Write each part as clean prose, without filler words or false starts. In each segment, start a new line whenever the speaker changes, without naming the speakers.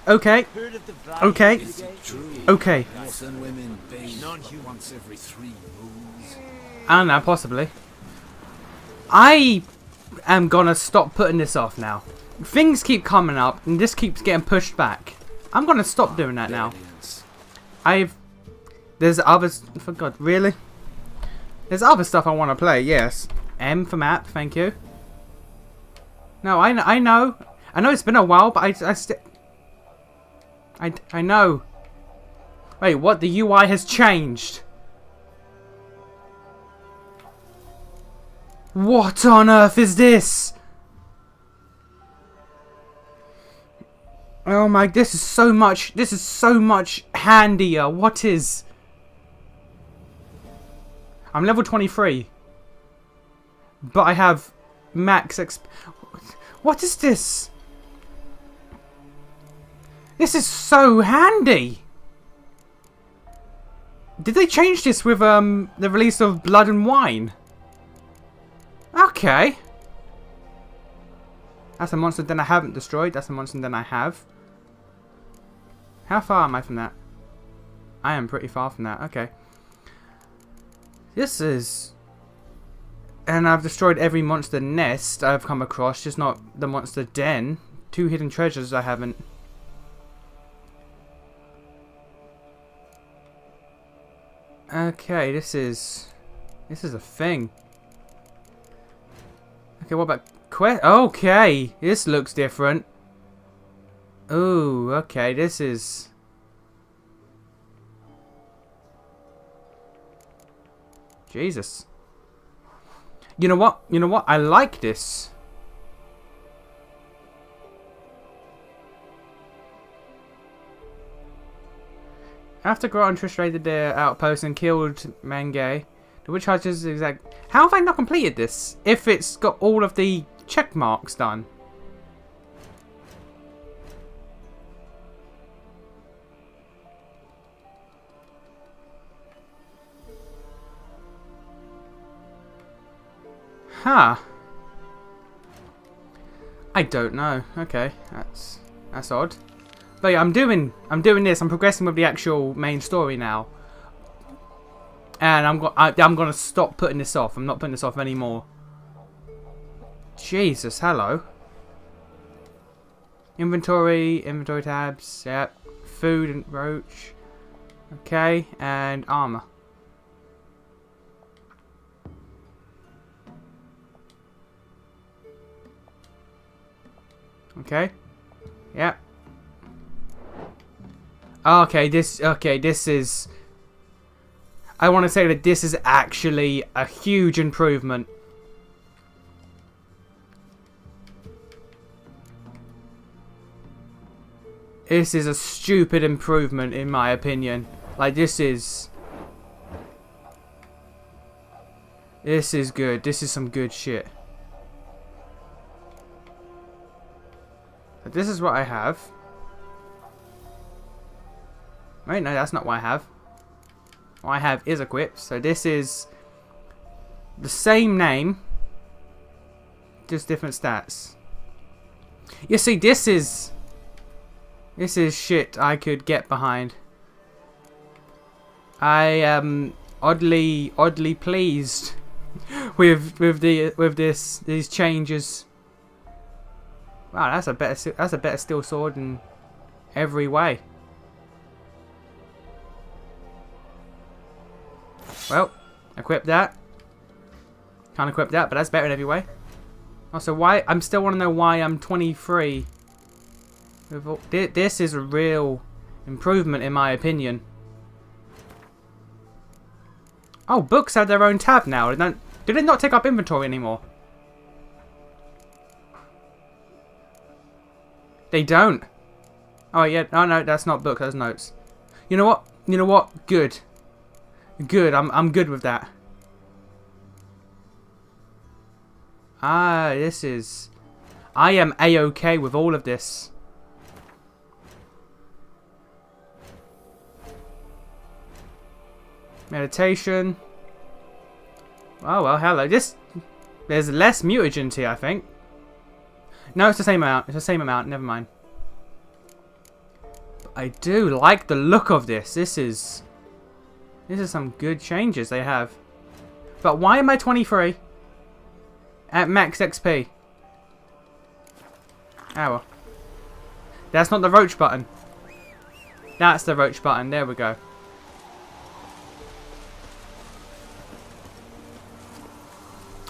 Okay. Okay. Okay.
Once every 3 moons.
I don't know, possibly. I am gonna stop putting this off now. Things keep coming up and this keeps getting pushed back. I'm gonna stop doing that now. There's others. For God, really? There's other stuff I want to play. Yes. M for map. Thank you. No, I know. I know it's been a while, but I know. Wait, what? The UI has changed. What on earth is this? Oh my, this is so much handier. What is? I'm level 23. But I have max exp. What is this? This is so handy. Did they change this with the release of Blood and Wine? Okay. That's a monster that I haven't destroyed. That's a monster that I have. How far am I from that? I am pretty far from that. Okay. This is... And I've destroyed every monster nest I've come across, just not the monster den. 2 hidden treasures I haven't. Okay, this is a thing. Okay, what about quest? Okay, this looks different. Ooh, okay, this is... Jesus. You know what? You know what? I like this. After Geralt infiltrated their outpost and killed Mangay, the witch hunters exact. How have I not completed this? If it's got all of the check marks done. Huh. I don't know. Okay, that's odd. But yeah, I'm doing this. I'm progressing with the actual main story now, and I'm gonna stop putting this off. I'm not putting this off anymore. Jesus, hello. Inventory tabs. Yep. Food and roach. Okay, and armor. Okay. Yep. Okay, this is... I want to say that this is actually a huge improvement. This is a stupid improvement in my opinion. Like, this is good. This is some good shit. But this is what I have. Wait, no, that's not what I have. What I have is equipped. So this is the same name, just different stats. You see, this is shit I could get behind. I am oddly pleased with these changes. Wow, that's a better steel sword in every way. Well, equip that. Can't equip that, but that's better in every way. Also, why? I'm still want to know why I'm 23. This is a real improvement in my opinion. Oh, books have their own tab now. Do they not take up inventory anymore? They don't. Oh yeah. Oh no, that's not books. That's notes. You know what? You know what? Good. Good. I'm good with that. Ah, this is... I am A-okay with all of this. Meditation. Oh well, hello. There's less mutagens here, I think. No, it's the same amount. It's the same amount. Never mind. I do like the look of this. This is some good changes they have. But why am I 23 at max XP? Ow. That's not the roach button. That's the roach button. There we go.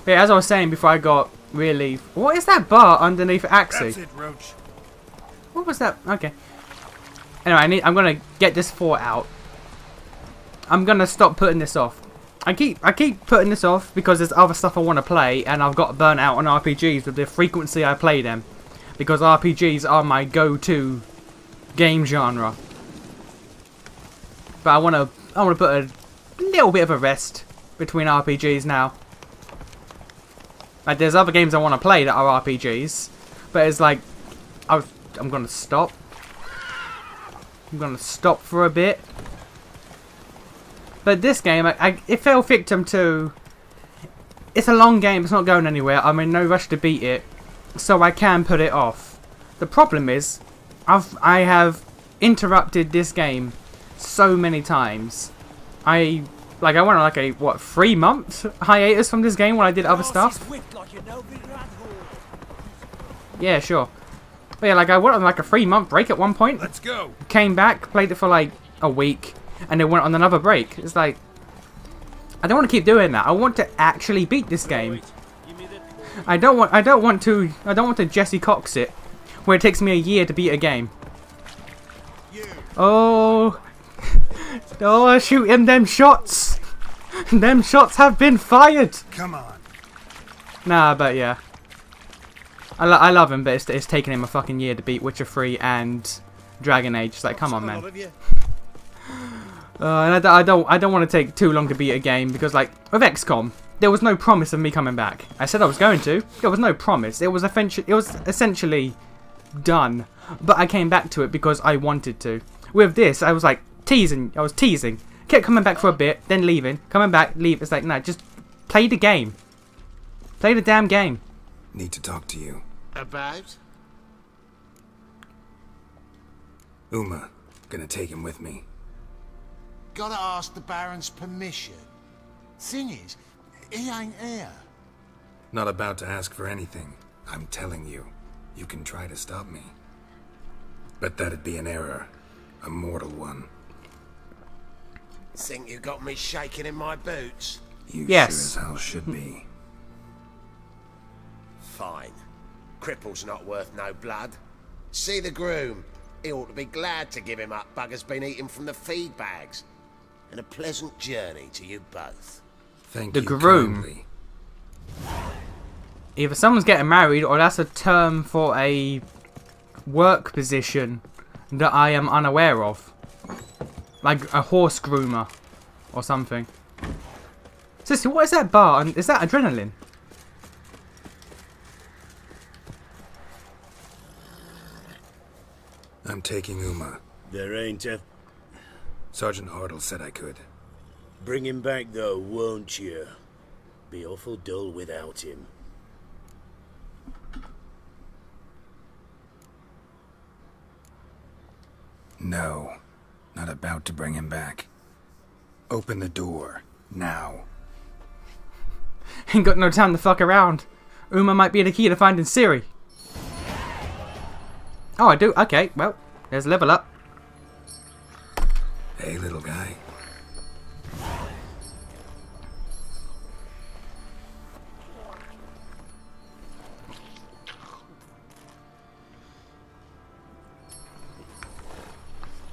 But yeah, as I was saying before I got really... What is that bar underneath Axie?
That's it, Roach.
What was that? Okay. Anyway, I'm gonna get this fort out. I'm gonna stop putting this off. I keep putting this off because there's other stuff I want to play, and I've got burnt out on RPGs with the frequency I play them, because RPGs are my go-to game genre. But I want to put a little bit of a rest between RPGs now. Like, there's other games I want to play that are RPGs, but it's like I'm gonna stop. I'm gonna stop for a bit. But this game, it fell victim to... It's a long game, it's not going anywhere, I'm in no rush to beat it, so I can put it off. The problem is, I have interrupted this game so many times. I went on like a, 3-month hiatus from this game when I did other stuff? Yeah, sure. But yeah, like I went on like a 3-month break at one point.
Let's go.
Came back, played it for like a week, and then went on another break. It's like, I don't want to keep doing that. I want to actually beat this game. I don't want to Jesse Cox it, where it takes me a year to beat a game. Oh, oh, shoot him! Them shots, them shots have been fired.
Come on.
Nah, but yeah, I love him, but it's taken him a fucking year to beat Witcher 3 and Dragon Age. It's like, come on, man. And I don't want to take too long to beat a game because, like, with XCOM, there was no promise of me coming back. I said I was going to. There was no promise. It was essentially done, but I came back to it because I wanted to. With this, I was like teasing. I was teasing. Kept coming back for a bit, then leaving. Coming back, leave. It's like, no, just play the game. Play the damn game.
Need to talk to you.
About?
Uma, gonna take him with me.
Gotta ask the Baron's permission. Thing is, he ain't here.
Not about to ask for anything. I'm telling you, you can try to stop me. But that'd be an error. A mortal one.
Think you got me shaking in my boots?
You
Yes.
sure as hell should be.
Fine. Cripple's not worth no blood. See the groom. He ought to be glad to give him up. Bugger's been eating from the feed bags. And a pleasant journey to you both.
Thank
The
you
groom.
kindly.
Either someone's getting married, or that's a term for a work position that I am unaware of. Like a horse groomer or something. Sister, what is that bar? Is that adrenaline?
I'm taking Uma.
There ain't a...
Sergeant Hartle said I could.
Bring him back, though, won't you? Be awful dull without him.
No. Not about to bring him back. Open the door. Now.
Ain't got no time to fuck around. Uma might be the key to finding Siri. Oh, I do? Okay, well, there's level up.
Hey, little guy.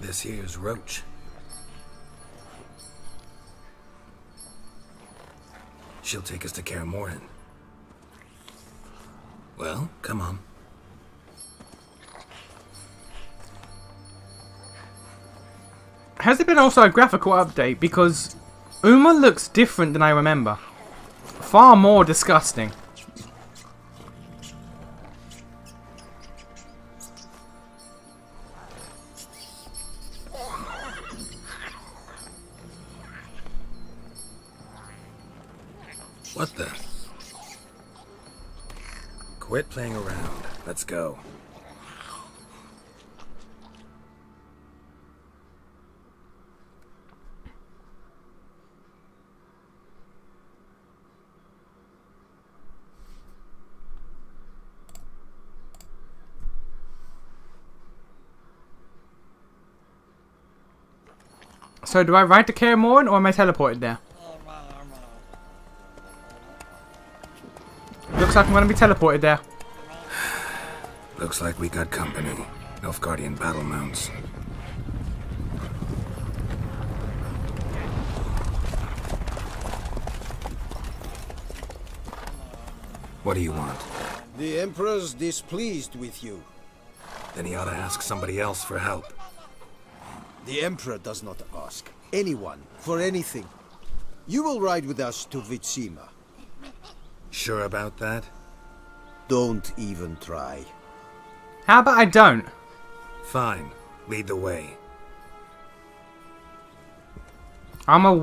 This here's Roach. She'll take us to Kaer Morhen. Well, come on.
Has there been also a graphical update? Because Uma looks different than I remember. Far more disgusting.
What the? Quit playing around. Let's go.
So do I ride to Kaer Morhen or am I teleported there? Looks like I'm going to be teleported there.
Looks like we got company. Nilfgaardian battle mounts. What do you want?
The Emperor's displeased with you.
Then he ought to ask somebody else for help.
The Emperor does not ask anyone for anything. You will ride with us to Vitsima.
Sure about that?
Don't even try.
How about I don't?
Fine. Lead the way.
I'm a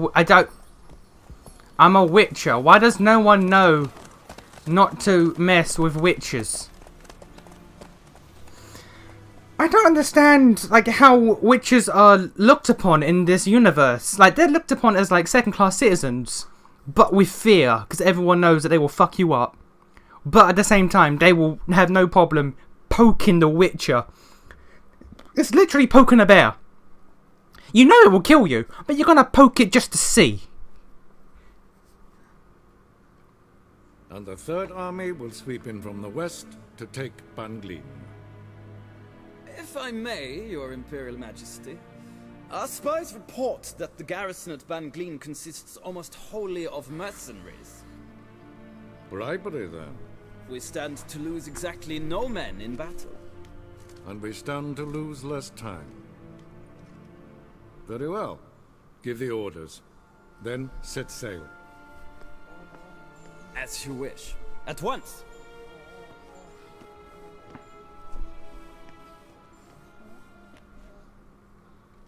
witcher. Why does no one know not to mess with witches? I don't understand, like, how witches are looked upon in this universe. Like, they're looked upon as, like, second-class citizens, but with fear, because everyone knows that they will fuck you up. But at the same time, they will have no problem poking the witcher. It's literally poking a bear. You know it will kill you, but you're gonna poke it just to see.
And the Third Army will sweep in from the west to take Banglin.
If I may, Your Imperial Majesty, our spies report that the garrison at Banglin consists almost wholly of mercenaries.
Bribery, then.
We stand to lose exactly no men in battle.
And we stand to lose less time. Very well. Give the orders. Then set sail.
As you wish. At once.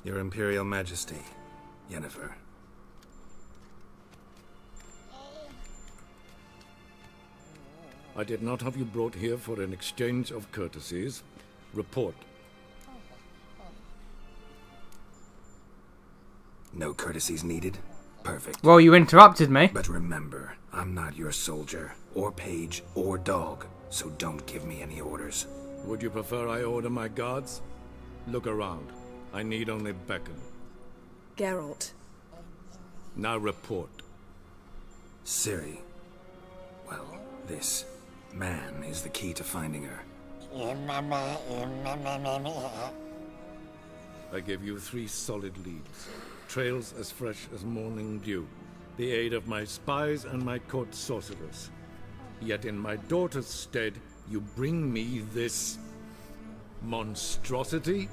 Your Imperial Majesty, Yennefer.
I did not have you brought here for an exchange of courtesies. Report.
No courtesies needed? Perfect.
Well, you interrupted me.
But remember, I'm not your soldier, or page, or dog, so don't give me any orders.
Would you prefer I order my guards? Look around. I need only beckon.
Geralt.
Now report.
Ciri. Well, this man is the key to finding her.
I give you 3 solid leads. Trails as fresh as morning dew. The aid of my spies and my court sorcerers. Yet in my daughter's stead, you bring me this monstrosity?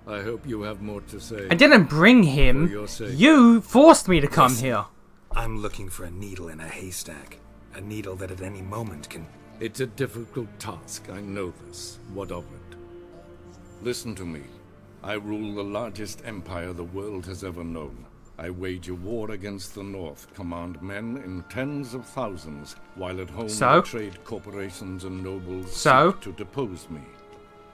I hope you have more to say.
I didn't bring him.
For your sake.
You forced me to come here.
I'm looking for a needle in a haystack. A needle that at any moment can...
It's a difficult task, I know this. What of it? Listen to me. I rule the largest empire the world has ever known. I wage a war against the North, command men in tens of thousands, while at home
So?
trade corporations and nobles
So?
seek to depose me.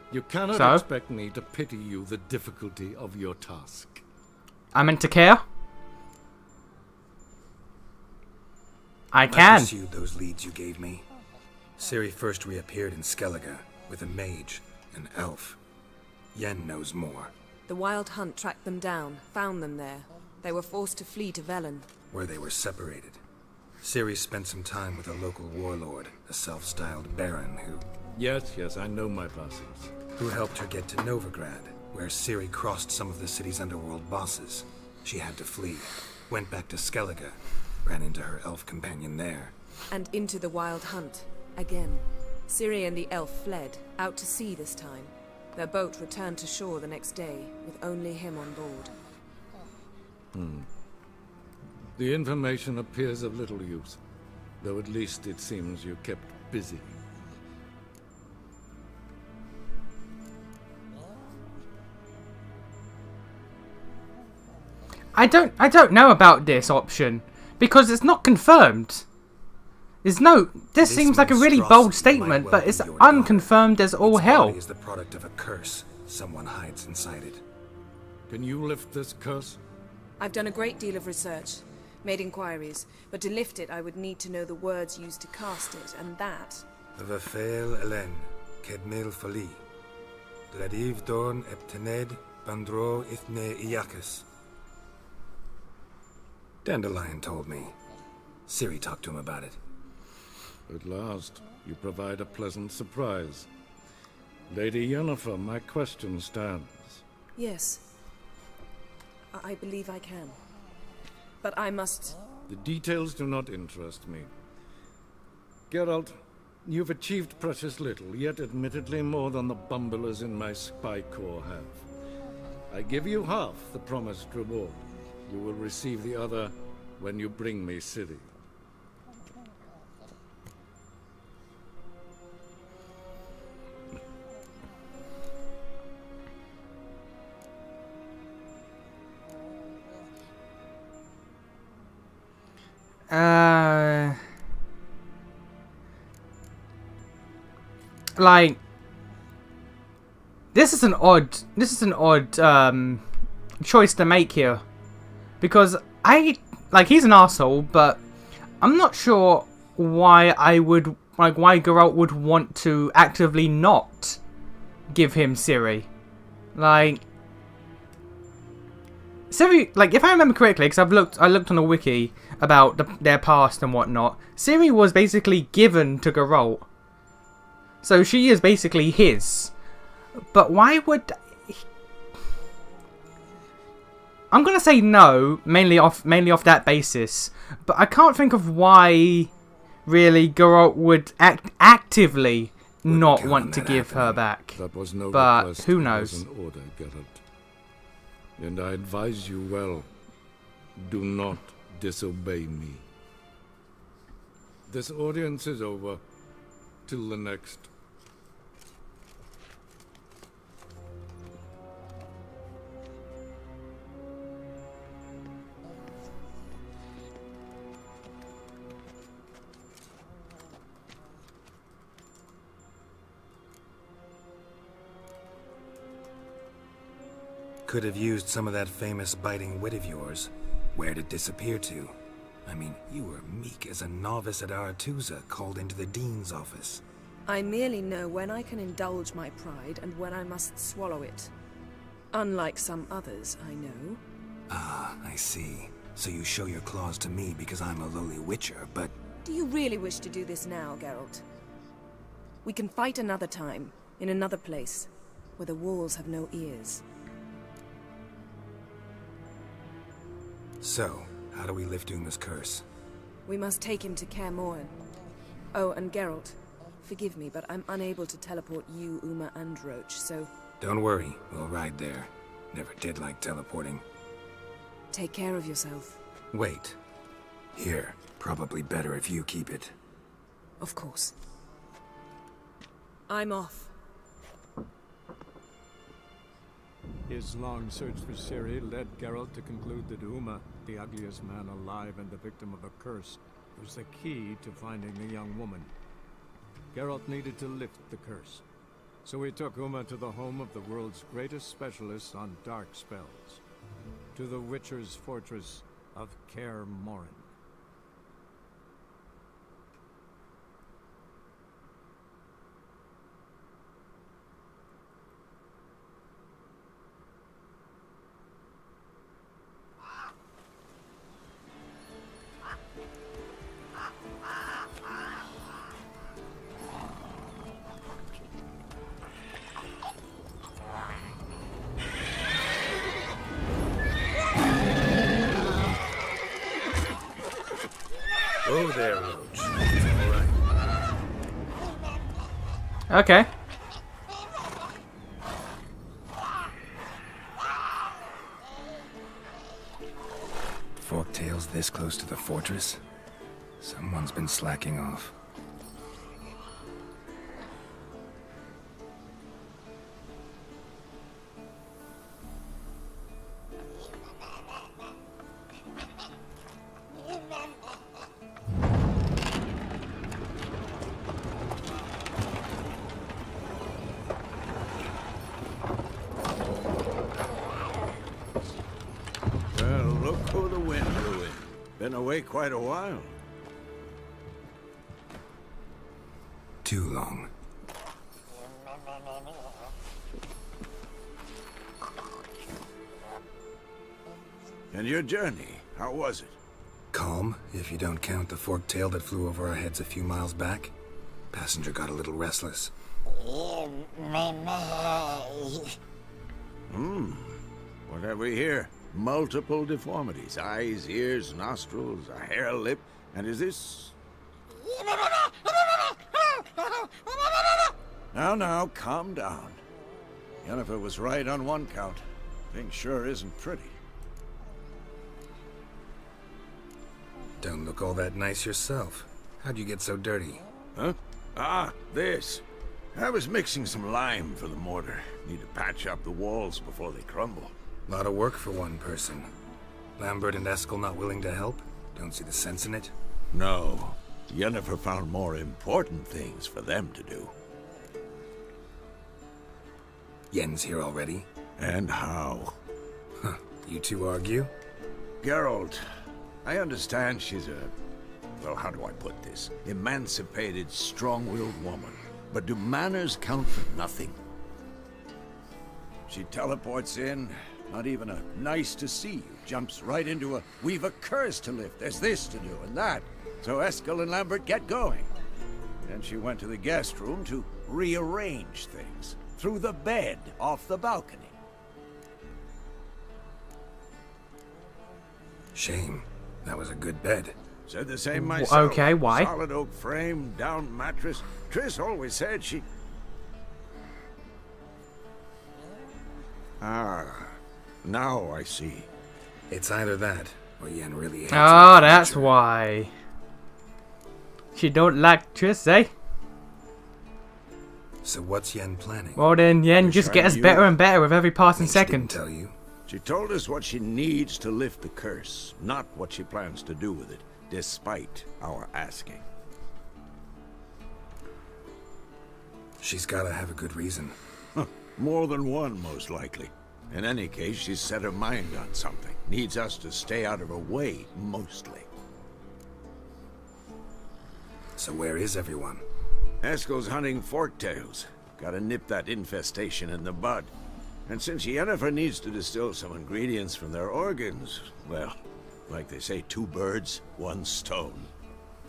You cannot
So?
expect me to pity you the difficulty of your task.
I'm meant to care? I
I
can.
pursued those leads you gave me. Ciri first reappeared in Skellige with a mage, an elf. Yen knows more.
The Wild Hunt tracked them down, found them there. They were forced to flee to Velen.
Where they were separated. Ciri spent some time with a local warlord, a self-styled baron
Yes, I know my vassals.
who helped her get to Novigrad, where Ciri crossed some of the city's underworld bosses. She had to flee, went back to Skellige, ran into her elf companion there.
And into the Wild Hunt. Again. Ciri and the elf fled, out to sea this time. Their boat returned to shore the next day, with only him on board.
The information appears of little use, though at least it seems you kept busy.
I don't know about this option because it's not confirmed. There's no. This seems like a really bold
monstrosity
statement,
might
but
well
it's
be your daughter.
unconfirmed as all
Its
hell.
body is the product of a curse. Someone hides inside it.
Can you lift this curse?
I've done a great deal of research, made inquiries, but to lift it I would need to know the words used to cast it, and that...
Vafel Elen, Kedmil Fali, Gladiv Dorn Eptened Bandro Ithne Iacus. Dandelion told me. Ciri talked to him about it.
At last, you provide a pleasant surprise. Lady Yennefer, my question stands.
Yes. I believe I can. But I must...
The details do not interest me. Geralt, you've achieved precious little, yet admittedly more than the bumblers in my spy corps have. I give you half the promised reward. You will receive the other when you bring me Ciri.
Like, this is an odd choice to make here, because he's an arsehole, but I'm not sure why why Geralt would want to actively not give him Ciri. Like, Ciri, if I remember correctly, because I looked on the wiki about their past and whatnot, Ciri was basically given to Geralt. So she is basically his. But why would... I'm gonna say no, mainly off that basis. But I can't think of why, really, Geralt would actively not want to give her back.
That was no
but
request,
who
it
knows?
was an order, Geralt. And I advise you well, do not disobey me. This audience is over. Till the next.
Could have used some of that famous biting wit of yours. Where'd it disappear to? I mean, you were meek as a novice at Aretusa called into the Dean's office.
I merely know when I can indulge my pride and when I must swallow it. Unlike some others, I know.
Ah, I see. So you show your claws to me because I'm a lowly witcher, but...
Do you really wish to do this now, Geralt? We can fight another time, in another place, where the walls have no ears.
So, how do we lift Uma's curse?
We must take him to Kaer Morhen. Oh, and Geralt, forgive me, but I'm unable to teleport you, Uma, and Roach, so...
Don't worry, we'll ride there. Never did like teleporting.
Take care of yourself.
Wait. Here, probably better if you keep it.
Of course. I'm off.
His long search for Ciri led Geralt to conclude that Uma, the ugliest man alive and the victim of a curse, was the key to finding the young woman. Geralt needed to lift the curse, so he took Uma to the home of the world's greatest specialists on dark spells, to the Witcher's fortress of Kaer Morhen.
Oh there, Roach. All right.
Okay.
Forktails this close to the fortress? Someone's been slacking off.
Well, look who the wind blew in. Been away quite a while.
Too long.
And your journey, how was it?
Calm, if you don't count the forked tail that flew over our heads a few miles back. Passenger got a little restless.
What have we here? Multiple deformities. Eyes, ears, nostrils, a hair lip. And is this... Now, calm down. Yennefer was right on one count. Thing sure isn't pretty.
Don't look all that nice yourself. How'd you get so dirty?
Huh? Ah, this. I was mixing some lime for the mortar. Need to patch up the walls before they crumble.
Lot of work for one person. Lambert and Eskel not willing to help? Don't see the sense in it?
No. Yennefer found more important things for them to do.
Yen's here already?
And how?
Huh. You two argue?
Geralt, I understand she's a... well, how do I put this? Emancipated, strong-willed woman. But do manners count for nothing? She teleports in, not even a nice to see you. Jumps right into a, we've a curse to lift, there's this to do and that. So Eskel and Lambert get going. Then she went to the guest room to rearrange things. Through the bed, off the balcony.
Shame. That was a good bed.
Said the same myself.
Okay, why?
Solid oak frame, down mattress. Triss always said she... Ah, now I see.
It's either that, or Yen really hates
Oh, that's why. She don't like Triss, eh?
So what's Yen planning?
Well then, Yen just gets better and better with every passing
Didn't
second.
tell you.
She told us what she needs to lift the curse, not what she plans to do with it, despite our asking.
She's gotta have a good reason.
More than one, most likely. In any case, she's set her mind on something. Needs us to stay out of her way, mostly.
So where is everyone?
Eskel's hunting forktails. Gotta nip that infestation in the bud. And since Yennefer needs to distill some ingredients from their organs, well, like they say, 2 birds, 1 stone.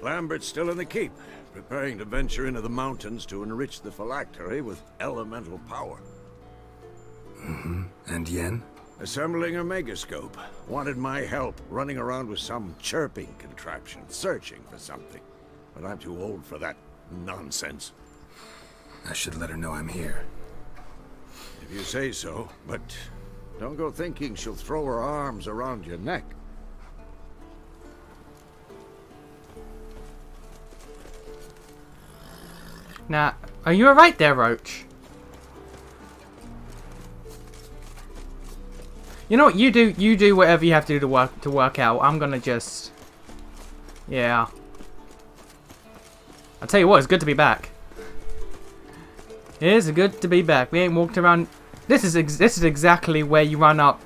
Lambert's still in the keep, preparing to venture into the mountains to enrich the phylactery with elemental power.
And Yen?
Assembling a megascope. Wanted my help running around with some chirping contraption, searching for something. But I'm too old for that nonsense.
I should let her know I'm here.
If you say so, but don't go thinking she'll throw her arms around your neck.
Now, are you alright there, Roach? You know what, you do whatever you have to do to work out. I'm gonna just... yeah. I'll tell you what, it's good to be back. It is good to be back. We ain't walked around... This is exactly where you run up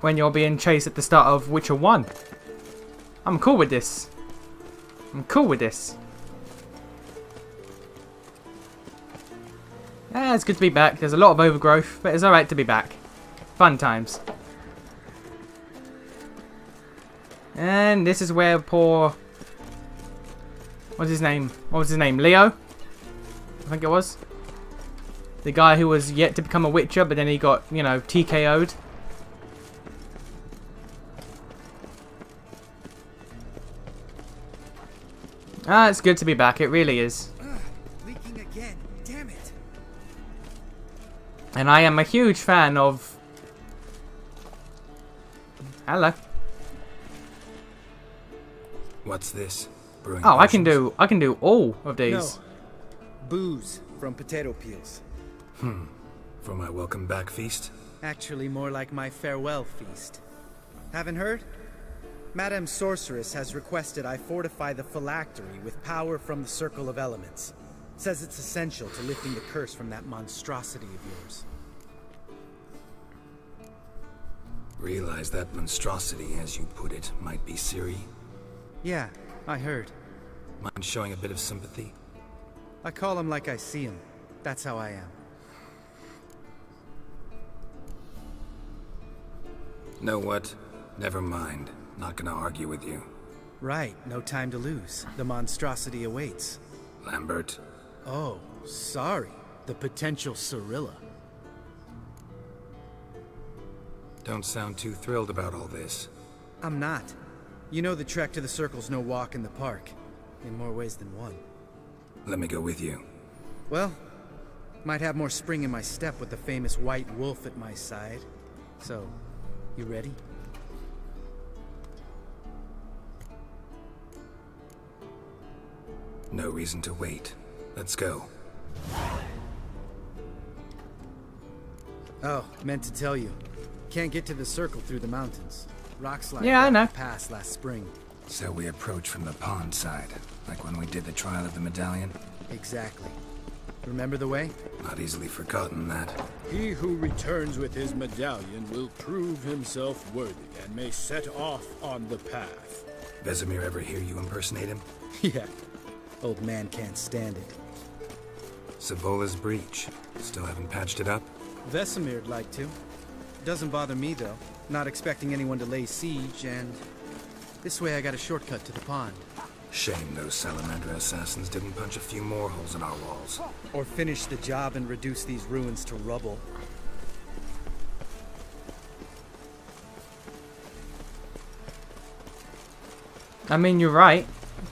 when you're being chased at the start of Witcher 1. I'm cool with this. I'm cool with this. Yeah, it's good to be back. There's a lot of overgrowth, but it's alright to be back. Fun times. And this is where poor... what's his name? What was his name? Leo? I think it was. The guy who was yet to become a Witcher, but then he got, you know, TKO'd. Ah, it's good to be back. It really is.
Leaking again. Damn it.
And I am a huge fan of... hello.
What's this? Brewing
Oh, I can
potions?
do all of these.
No. Booze from potato peels.
For my welcome back feast?
Actually more like my farewell feast. Haven't heard? Madame Sorceress has requested I fortify the phylactery with power from the Circle of Elements. Says it's essential to lifting the curse from that monstrosity of yours.
Realize that monstrosity, as you put it, might be Ciri?
Yeah, I heard.
Mind showing a bit of sympathy?
I call him like I see him. That's how I am.
Know what? Never mind. Not gonna argue with you.
Right, no time to lose. The monstrosity awaits.
Lambert.
Oh, sorry. The potential Cirilla.
Don't sound too thrilled about all this.
I'm not. You know the trek to the Circle's no walk in the park. In more ways than one.
Let me go with you.
Well, might have more spring in my step with the famous White Wolf at my side. So, you ready?
No reason to wait. Let's go.
Oh, meant to tell you. Can't get to the Circle through the mountains. Rock slide
Yeah, I know.
passed last spring.
So we approach from the pond side, like when we did the trial of the medallion?
Exactly. Remember the way?
Not easily forgotten, that.
He who returns with his medallion will prove himself worthy and may set off on the path.
Vesemir ever hear you impersonate him?
Yeah. Old man can't stand it.
Savola's breach. Still haven't patched it up?
Vesemir'd like to. Doesn't bother me, though. Not expecting anyone to lay siege, and this way I got a shortcut to the pond.
Shame those Salamandra assassins didn't punch a few more holes in our walls.
Or finish the job and reduce these ruins to rubble.
I mean, you're right.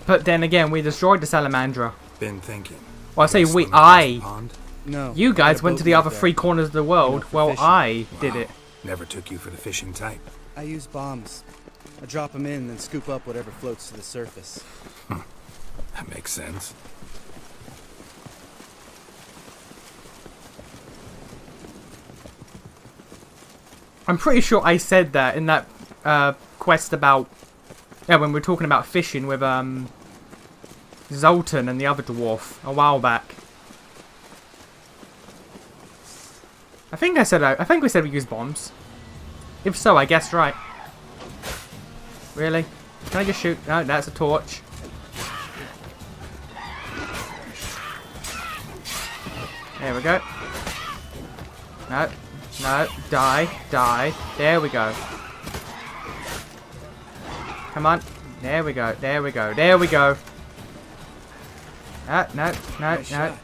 But then again, we destroyed the Salamandra.
Been thinking.
Well, I say
Guess
we,
swimming across the
I.
pond?
No.
You guys
got a
went to
boat
the other
there.
3 corners of the world,
for
while
fishing.
I did
Wow.
it.
Never took you for the fishing type.
I use bombs. I drop them in, then scoop up whatever floats to the surface.
That makes sense.
I'm pretty sure I said that in that quest about... Yeah, when we were talking about fishing with Zoltan and the other dwarf a while back. I think we said we use bombs. If so, I guessed right. Really? Can I just shoot? No, that's a torch. There we go. No. No. Die. Die. There we go. Come on. There we go. There we go. There we go. No. No. No.
Nice
No.
shot.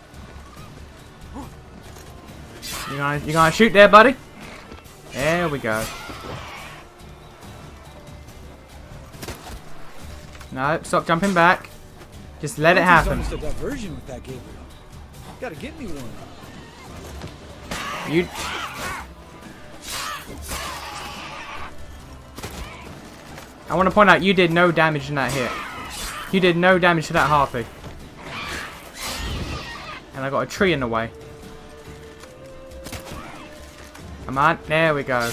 You gonna shoot there, buddy? There we go. No, stop jumping back. Just let it happen.
Almost a diversion with that Gabriel. Gotta get me one.
You. I want to point out you did no damage in that hit. You did no damage to that harpy. And I got a tree in the way. Come on, there we go.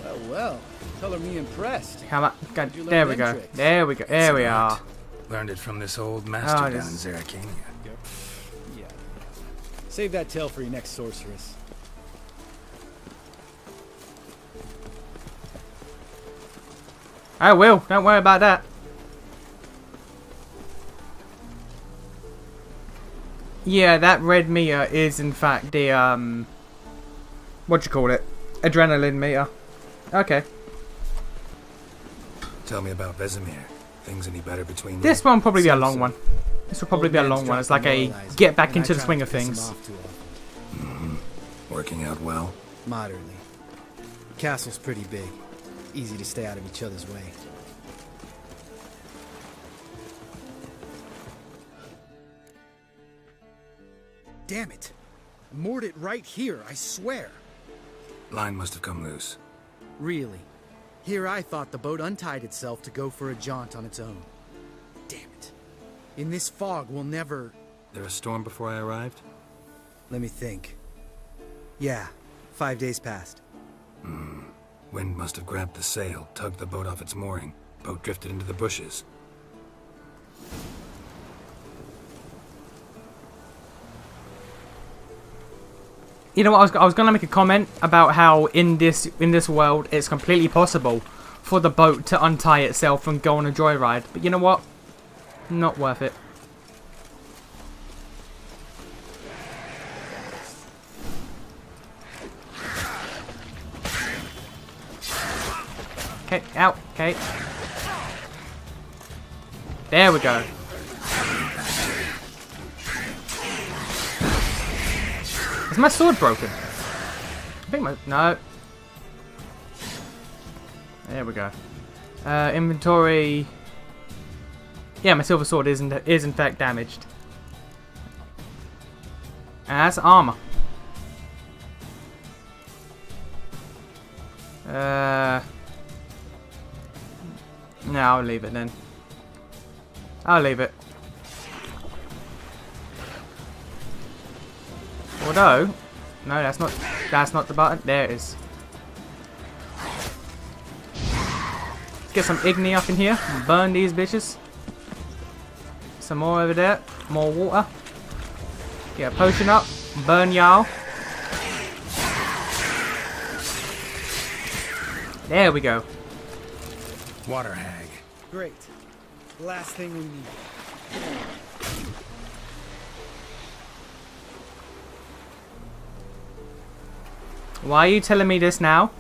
Oh well, color me impressed.
Come on, God,
you learn
there we
them
go.
tricks?
There we go. There we are.
Learned it from this old master
Oh,
down in
this-
Zeracania.
Yeah. Save that tale for your next sorceress.
I will. Don't worry about that. Yeah, that red meter is in fact the what do you call it? Adrenaline meter. Okay.
Tell me about Vesemir. Things any better between
This
you?
one will probably be a
So,
long
so.
one. This will probably
Old
be a
man's
long one. It's like
dropped
a
demoralizing,
get back
and I
into the
try
swing
not
of
to piss him
things.
off too often.
Working out well?
Moderately. Castle's pretty big. Easy to stay out of each other's way. Damn it! Moored it right here, I swear.
Line must have come loose.
Really. Here I thought the boat untied itself to go for a jaunt on its own. Damn it. In this fog, we'll never...
There a storm before I arrived?
Let me think. Yeah, 5 days passed.
Wind must have grabbed the sail, tugged the boat off its mooring. Boat drifted into the bushes.
You know what? I was gonna make a comment about how in this world it's completely possible for the boat to untie itself and go on a joyride. But you know what? Not worth it. okay, out, okay. There we go. Is my sword broken? I think my... No. There we go. Inventory... Yeah, my silver sword is in fact damaged. And that's armor. No, I'll leave it then. I'll leave it. Although, no, that's not the button. There it is. Let's get some igni up in here and burn these bitches. Some more over there. More water. Get a potion up. Burn y'all. There we go.
Water hag.
Great. Last thing we need.
Why are you telling me this now?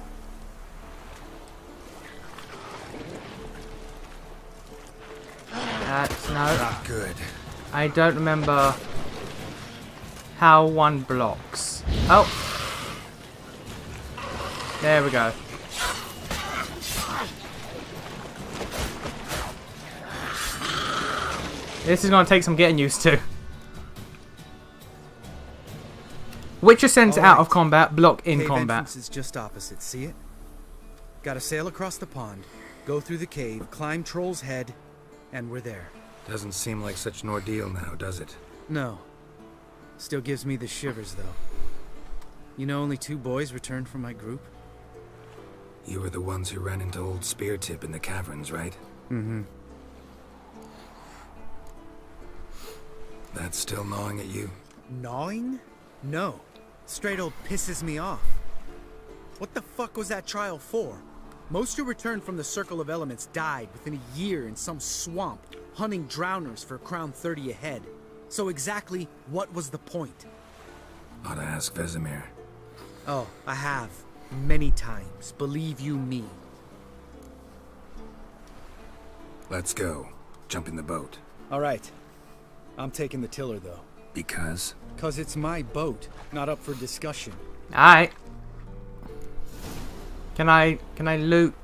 That's no.
Not good.
I don't remember how one blocks. Oh. There we go. This is going to take some getting used to. Witcher sends out of combat, block in
Cave
combat.
entrance is just opposite, see it? Gotta sail across the pond, go through the cave, climb Troll's Head, and we're there.
Doesn't seem like such an ordeal now, does it?
No. Still gives me the shivers, though. You know only 2 boys returned from my group?
You were the ones who ran into old Speartip in the caverns, right?
Mm-hmm.
That's still gnawing at you?
Gnawing? No. Straight old pisses me off. What the fuck was that trial for? Most who returned from the Circle of Elements died within a year in some swamp, hunting drowners for Crown 30 a head. So exactly what was the point?
Ought to ask Vesemir.
Oh, I have. Many times, believe you me.
Let's go. Jump in the boat.
Alright. I'm taking the tiller, though.
Because?
'Cause it's my boat, not up for discussion.
Alright. Can I loot?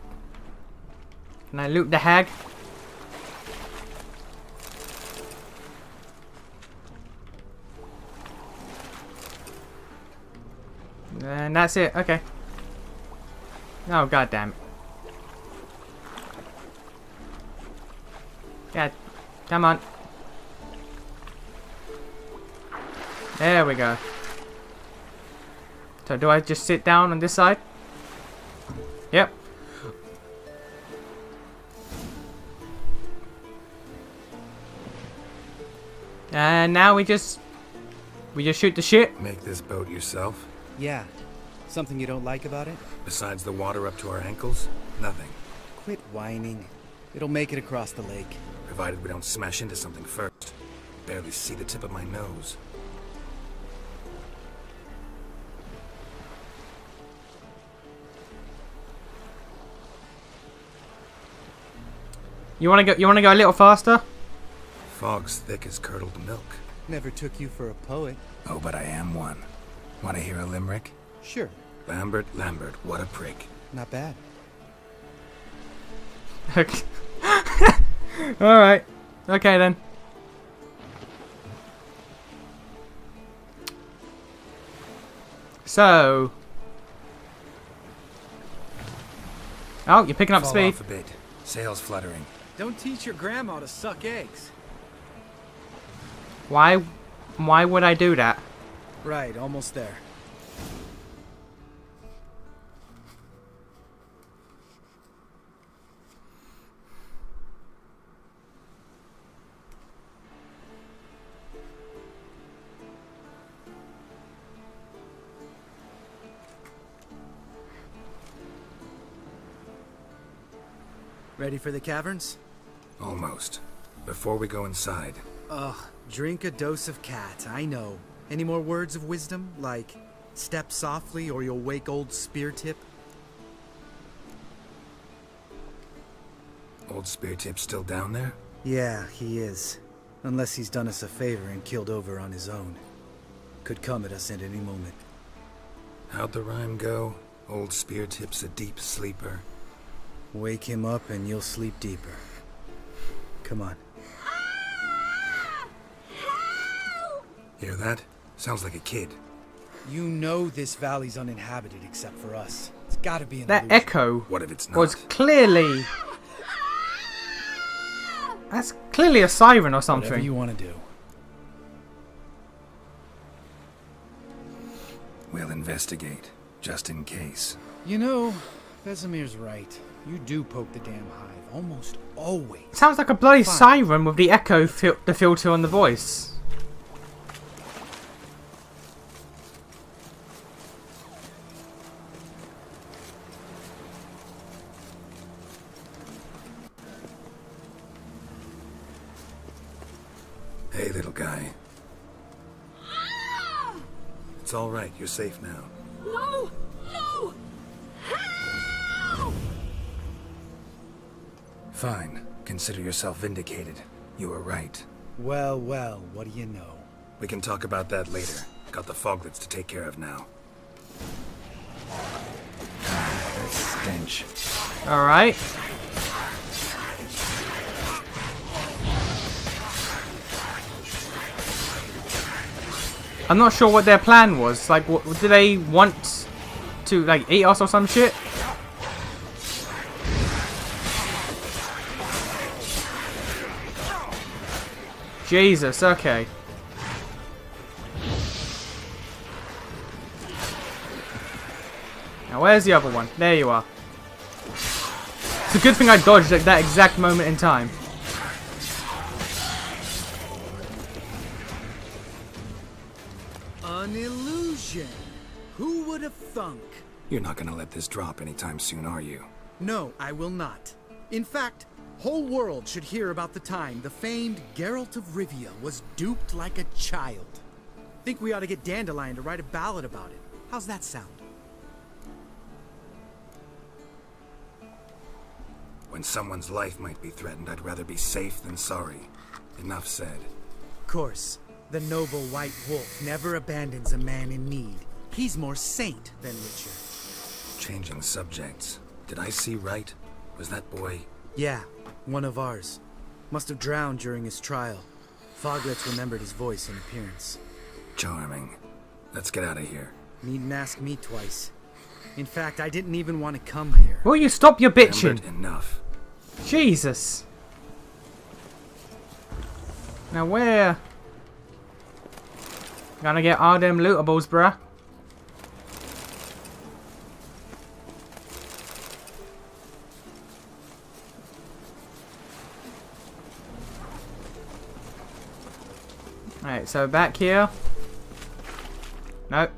Can I loot the hag? And that's it. Okay. Oh, god damn it. God. Come on. There we go. So do I just sit down on this side? Yep. And now we just shoot the shit.
Make this boat yourself?
Yeah. Something you don't like about it?
Besides the water up to our ankles? Nothing.
Quit whining. It'll make it across the lake.
Provided we don't smash into something first. Barely see the tip of my nose.
You wanna go a little faster?
Fog's thick as curdled milk.
Never took you for a poet.
Oh, but I am one. Want to hear a limerick?
Sure.
Lambert, what a prig.
Not bad.
Okay. Alright. Okay then. So. Oh, you're picking up
Fall
speed.
off a bit. Sails fluttering.
Don't teach your grandma to suck eggs.
Why would I do that?
Right, almost there. Ready for the caverns?
Almost. Before we go inside.
Ugh, drink a dose of cat, I know. Any more words of wisdom, like step softly or you'll wake old Speartip?
Old Speartip's still down there?
Yeah, he is. Unless he's done us a favor and killed over on his own. Could come at us at any moment.
How'd the rhyme go? Old Speartip's a deep sleeper.
Wake him up and you'll sleep deeper. Come on.
Hear that? Sounds like a kid.
You know this valley's uninhabited except for us. It's gotta be an
That
illusion.
echo
What if it's not?
was clearly... That's clearly a siren or something.
Whatever you want to do.
We'll investigate, just in case.
You know, Vesemir's right. You do poke the damn hive, almost always.
Sounds like a bloody
Fine.
siren with the echo, the filter on the voice.
Hey, little guy. It's all right. You're safe now.
No! No! Help!
Fine. Consider yourself vindicated. You were right.
Well, well, what do you know?
We can talk about that later. Got the foglets to take care of now. That stench.
Alright. I'm not sure what their plan was. Like, what, do they want to, like, eat us or some shit? Jesus, okay. Now, where's the other one? There you are. It's a good thing I dodged at that exact moment in time.
An illusion. Who would have thunk?
You're not gonna let this drop anytime soon, are you?
No, I will not. In fact, whole world should hear about the time the famed Geralt of Rivia was duped like a child. Think we ought to get Dandelion to write a ballad about it. How's that sound?
When someone's life might be threatened, I'd rather be safe than sorry. Enough said.
Course, the noble white wolf never abandons a man in need. He's more saint than Richard.
Changing subjects. Did I see right? Was that boy...
Yeah, one of ours. Must have drowned during his trial. Foglets remembered his voice and appearance.
Charming. Let's get out of here.
Needn't ask me twice. In fact, I didn't even want to come here.
Will you stop your bitching?
Lambert, enough.
Jesus. Now where? Gonna get all them lootables, bruh. Alright, so back here. Nope.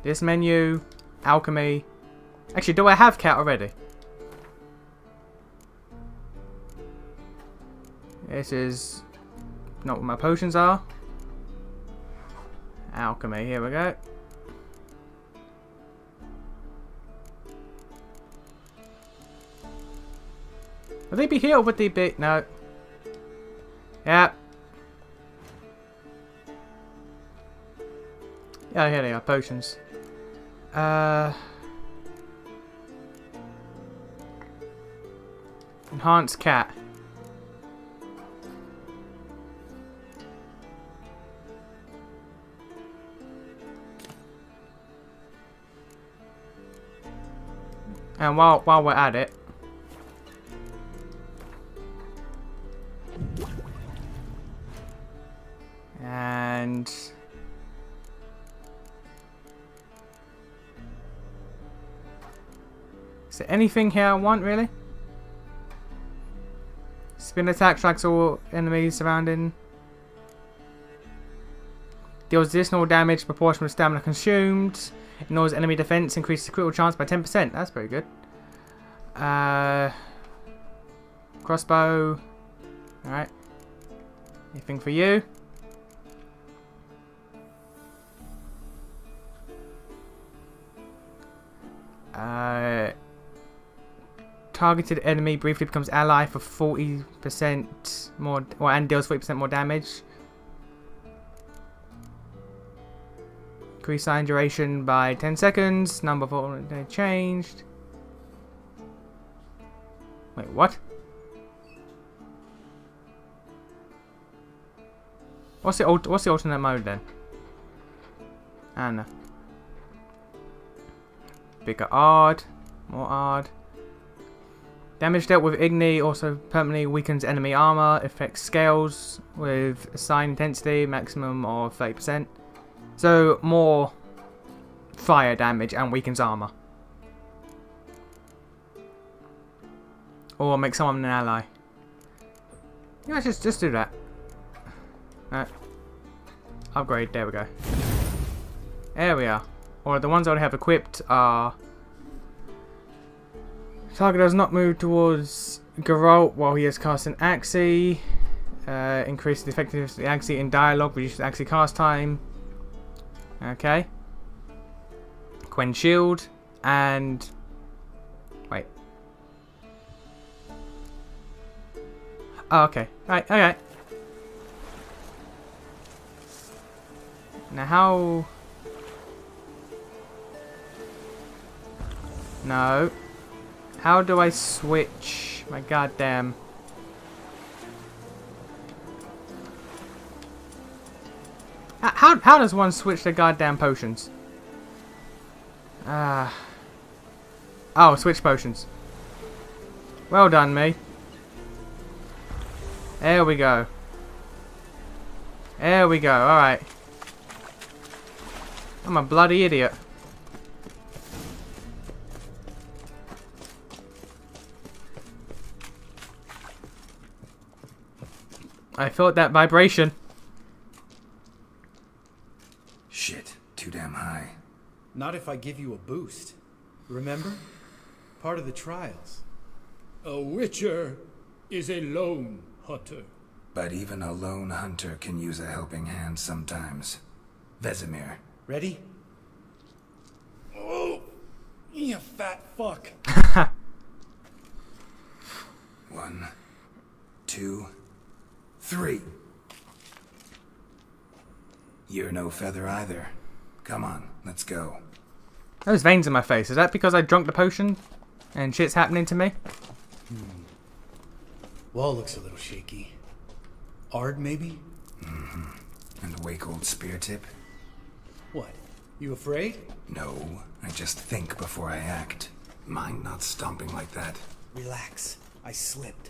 This menu. Alchemy. Actually, do I have cat already? This is not what my potions are. Alchemy, here we go. Will they be here or would they be? No. Yeah. Yeah, here they are, potions. Enhanced cat. And while we're at it, and is there anything here I want really? Spin attack tracks all enemies surrounding. Deals additional damage proportional to stamina consumed. Ignores enemy defense. Increases critical chance by 10%. That's pretty good. Crossbow. Alright. Anything for you? targeted enemy briefly becomes ally for 40% more, and deals 40% more damage. Increase sign duration by 10 seconds. Number of changed. Wait, what? What's the alternate mode then? Anna. Bigger Ard. More Ard. Damage dealt with Igni also permanently weakens enemy armor. Affects scales with assigned intensity. Maximum of 30%. So more fire damage and weakens armor. Or make someone an ally. Yeah, just do that. Upgrade, there we go. There we are. Or the ones I already have equipped are... Target does not move towards Geralt while he is casting Axii. Increases the effectiveness of the Axii in dialogue, reduces Axii cast time. Okay. Quen Shield. And... Wait. Oh, okay. Right, okay. Now how... No. How do I switch my goddamn... How does one switch the goddamn potions? Oh, switch potions. Well done, me. There we go. There we go, alright. I'm a bloody idiot. I felt that vibration.
Shit, too damn high.
Not if I give you a boost. Remember? Part of the trials.
A witcher is a lone hunter.
But even a lone hunter can use a helping hand sometimes. Vesemir.
Ready?
Oh, you fat fuck.
1, 2, 3. You're no feather either. Come on, let's go.
Those veins in my face. Is that because I drunk the potion and shit's happening to me?
Wall looks a little shaky. Ard, maybe?
Mm-hmm. And a wake-old spear tip?
What? You afraid?
No, I just think before I act. Mind not stomping like that.
Relax. I slipped.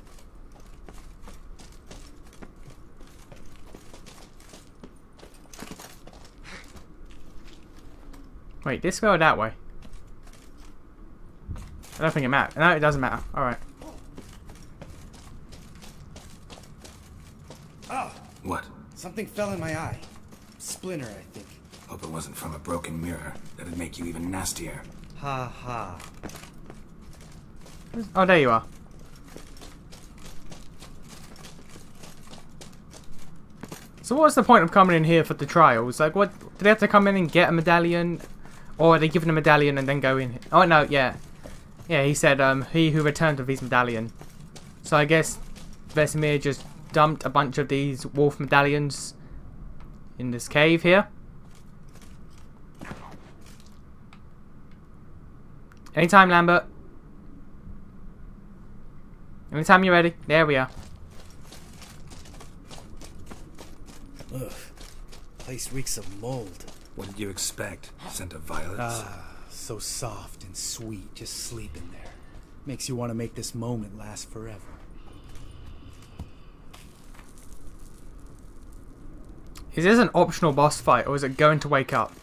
Wait, this go that way? I don't think it matters. No, it doesn't matter. Alright.
Ah!
What?
Something fell in my eye. Splinter, I think.
Hope it wasn't from a broken mirror. That'd make you even nastier.
Ha ha.
Oh, there you are. So what's the point of coming in here for the trials? Like, what? Do they have to come in and get a medallion? Or are they given a medallion and then go in? Oh, no, yeah. Yeah, he said, he who returned with his medallion. So I guess Vesemir just dumped a bunch of these wolf medallions in this cave here. Anytime, Lambert. Anytime you're ready. There we are.
Ugh. Place reeks of mold.
What did you expect? Scent of violets?
Ah, so soft and sweet, just sleeping there. Makes you want to make this moment last forever.
Is this an optional boss fight, or is it going to wake up?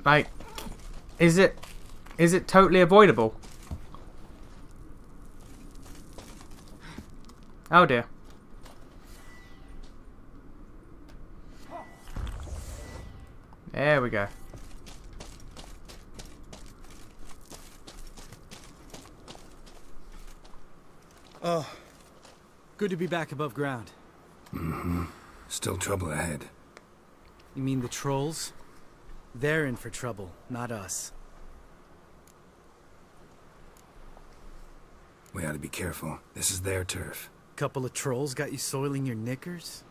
Like, is it totally avoidable? Oh dear. There we go.
Oh, good to be back above ground.
Mm-hmm. Still trouble ahead.
You mean the trolls? They're in for trouble, not us.
We ought to be careful. This is their turf.
Couple of trolls got you soiling your knickers?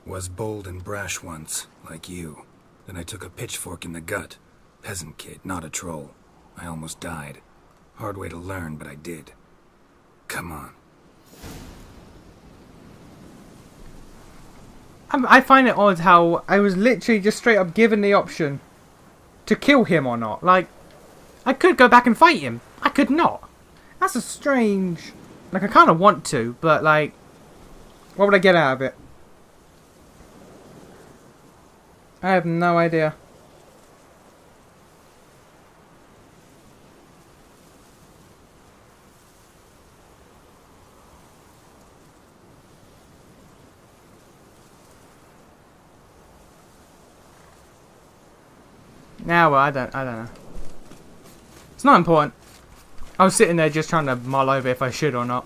Was bold and brash once, like you. Then I took a pitchfork in the gut. Peasant kid, not a troll. I almost died. Hard way to learn, but I did. Come on.
I find it odd how I was literally just straight up given the option to kill him or not. Like, I could go back and fight him. I could not. That's a strange... Like, I kind of want to, but like, what would I get out of it? I have no idea. Now, well, I don't know. It's not important. I was sitting there just trying to mull over if I should or not.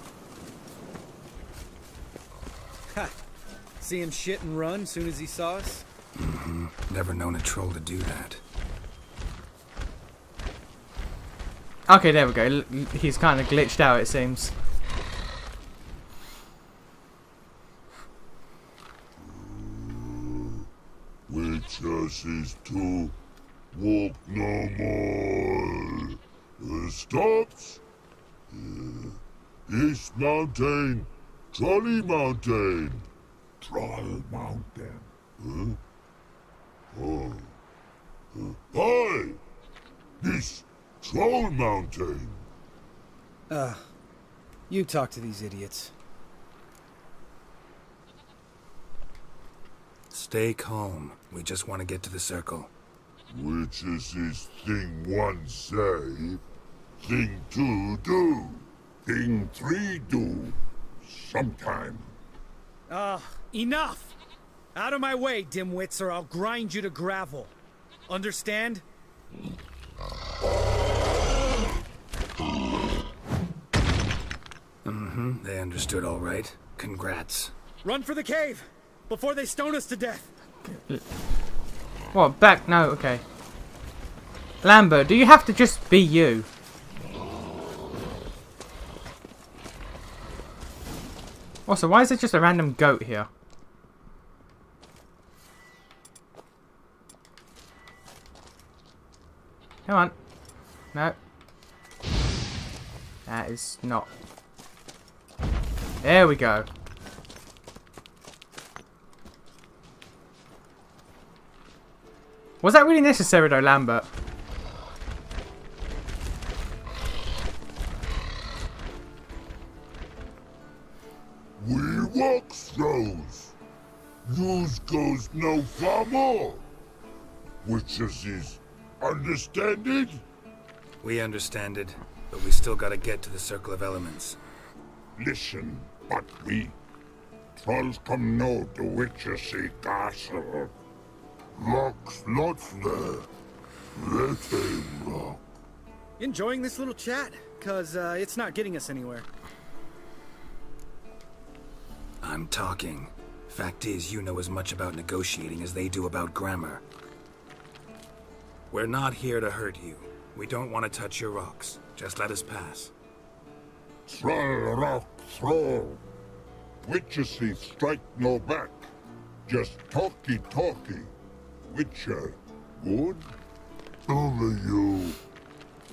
Ha! See him shit and run soon as he saw us?
Mm-hmm. Never known a troll to do that.
Okay, there we go. He's kind of glitched out, it seems.
Witches is to walk no more. Stops. East Mountain, Trolley Mountain. Troll Mountain. Huh? Oh. Hi! This Troll Mountain.
You talk to these idiots.
Stay calm. We just want to get to the circle.
Which is this thing one say, thing two do, thing three do, sometime.
Enough! Out of my way, dimwits, or I'll grind you to gravel. Understand?
Mm-hmm, they understood all right. Congrats.
Run for the cave, before they stone us to death.
What, back? No, okay. Lambert, do you have to just be you? Also, why is there just a random goat here? Come on. No. That is not. There we go. Was that really necessary though, Lambert?
We walk throws. News goes no far more. Witches is understand it?
We understand it, but we still gotta get to the Circle of Elements.
Listen, but we trolls come know the witches see castle. Rocks lots there. Let him rock.
Enjoying this little chat? Cause it's not getting us anywhere.
I'm talking. Fact is, you know as much about negotiating as they do about grammar. We're not here to hurt you. We don't want to touch your rocks. Just let us pass.
Troll rock throw. Witches see strike no back. Just talky. Witcher, good? Only you.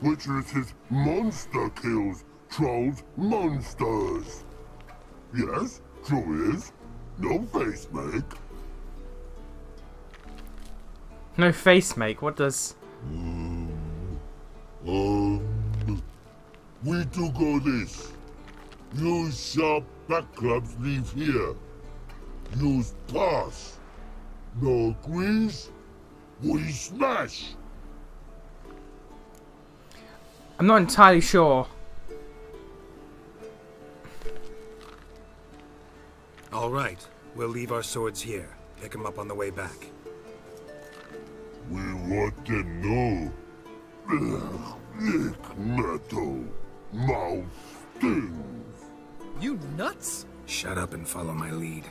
Witches is monster kills. Trolls monsters. Yes, true is. No face make.
No face make? What does...
We do go this. Use sharp back clubs leave here. Use pass. No agrees, we smash.
I'm not entirely sure.
All right, we'll leave our swords here. Pick them up on the way back.
We want to know. Lick metal. Mouth stings.
You nuts?
Shut up and follow my lead.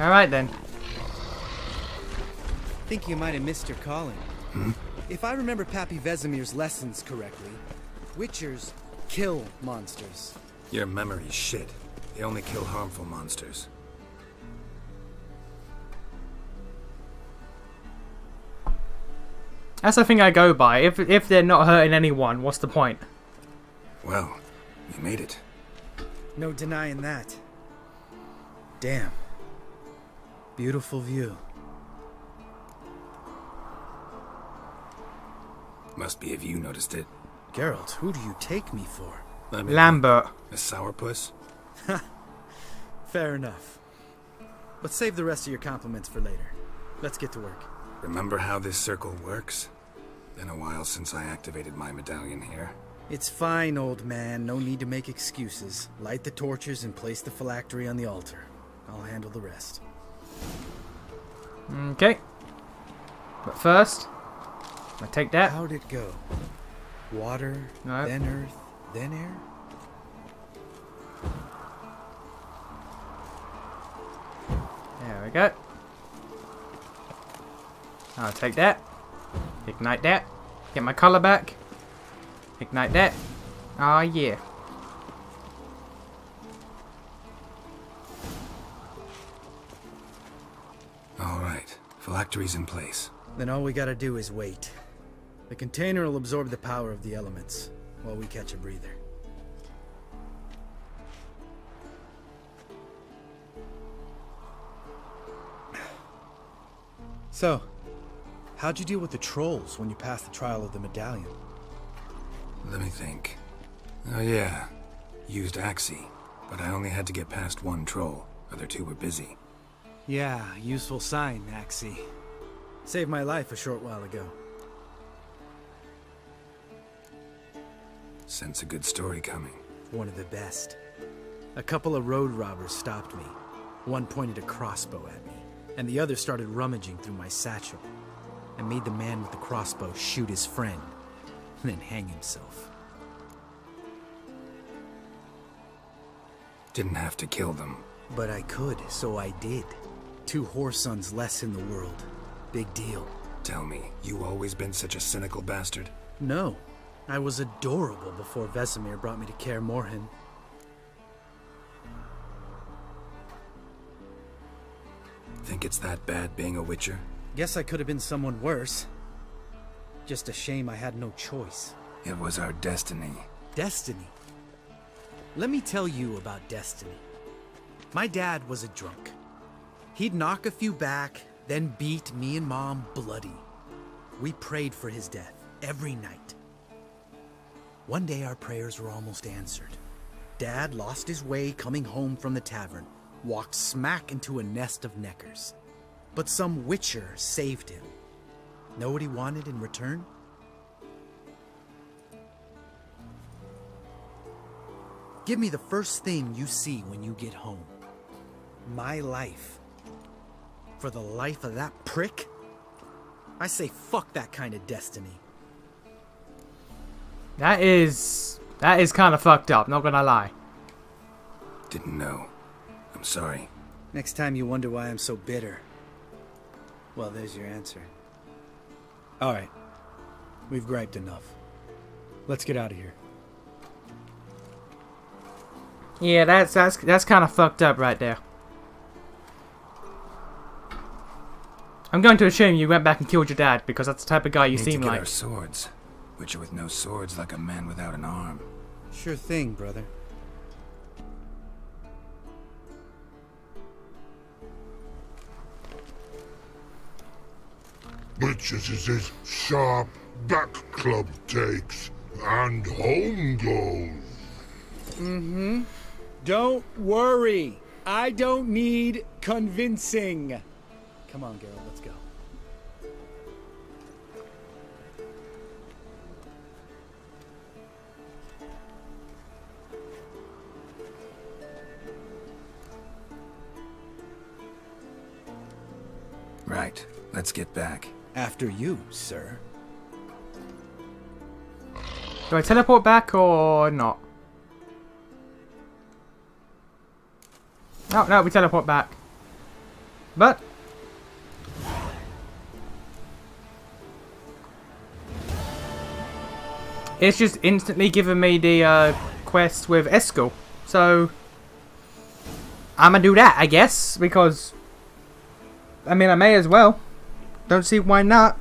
Alright then.
Think you might have missed your calling. If I remember Pappy Vesemir's lessons correctly, Witchers kill monsters.
Your memory's shit. They only kill harmful monsters.
That's the thing I go by. If they're not hurting anyone, what's the point?
Well, you made it.
No denying that. Damn. Beautiful view.
Must be if you noticed it.
Geralt, who do you take me for?
Lambert.
A sourpuss?
Fair enough. But save the rest of your compliments for later. Let's get to work.
Remember how this circle works? Been a while since I activated my medallion here.
It's fine, old man. No need to make excuses. Light the torches and place the phylactery on the altar. I'll handle the rest.
Okay. But first, I take that.
How'd it go? Water,
No.
then earth, then air?
There we go. I'll take that. Ignite that. Get my colour back. Ignite that. Ah, yeah.
Alright, phylactery's in place.
Then all we gotta do is wait. The container will absorb the power of the elements, while we catch a breather. So, how'd you deal with the trolls when you passed the trial of the medallion?
Let me think. Oh yeah, used Axie, but I only had to get past one troll. Other two were busy.
Yeah, useful sign, Axie. Saved my life a short while ago.
Sense a good story coming.
One of the best. A couple of road robbers stopped me. One pointed a crossbow at me, and the other started rummaging through my satchel. I made the man with the crossbow shoot his friend, and then hang himself.
Didn't have to kill them.
But I could, so I did. 2 whoresons less in the world. Big deal.
Tell me, you always been such a cynical bastard?
No. I was adorable before Vesemir brought me to Kaer Morhen.
Think it's that bad being a Witcher?
Guess I could have been someone worse. Just a shame I had no choice.
It was our destiny.
Destiny? Let me tell you about destiny. My dad was a drunk. He'd knock a few back, then beat me and Mom bloody. We prayed for his death every night. One day our prayers were almost answered. Dad lost his way coming home from the tavern, walked smack into a nest of neckers. But some Witcher saved him. Know what he wanted in return? Give me the first thing you see when you get home. My life. For the life of that prick? I say fuck that kind of destiny.
That is kind of fucked up, not gonna lie.
Didn't know. I'm sorry.
Next time you wonder why I'm so bitter, well, there's your answer. Alright. We've griped enough. Let's get out of here.
Yeah, that's kind of fucked up right there. I'm going to assume you went back and killed your dad because that's the type of guy you
Need
seem
to get
like.
our swords. Witcher with no swords like a man without an arm.
Sure thing, brother.
Witches is his sharp back club takes, and home goes.
Mm-hmm. Don't worry. I don't need convincing.
Come on, Geralt, let's go.
Right. Let's get back.
After you, sir.
Do I teleport back or not? No, we teleport back. But it's just instantly given me the quest with Eskel. So I'm gonna do that, I guess, because I mean I may as well. Don't see why not.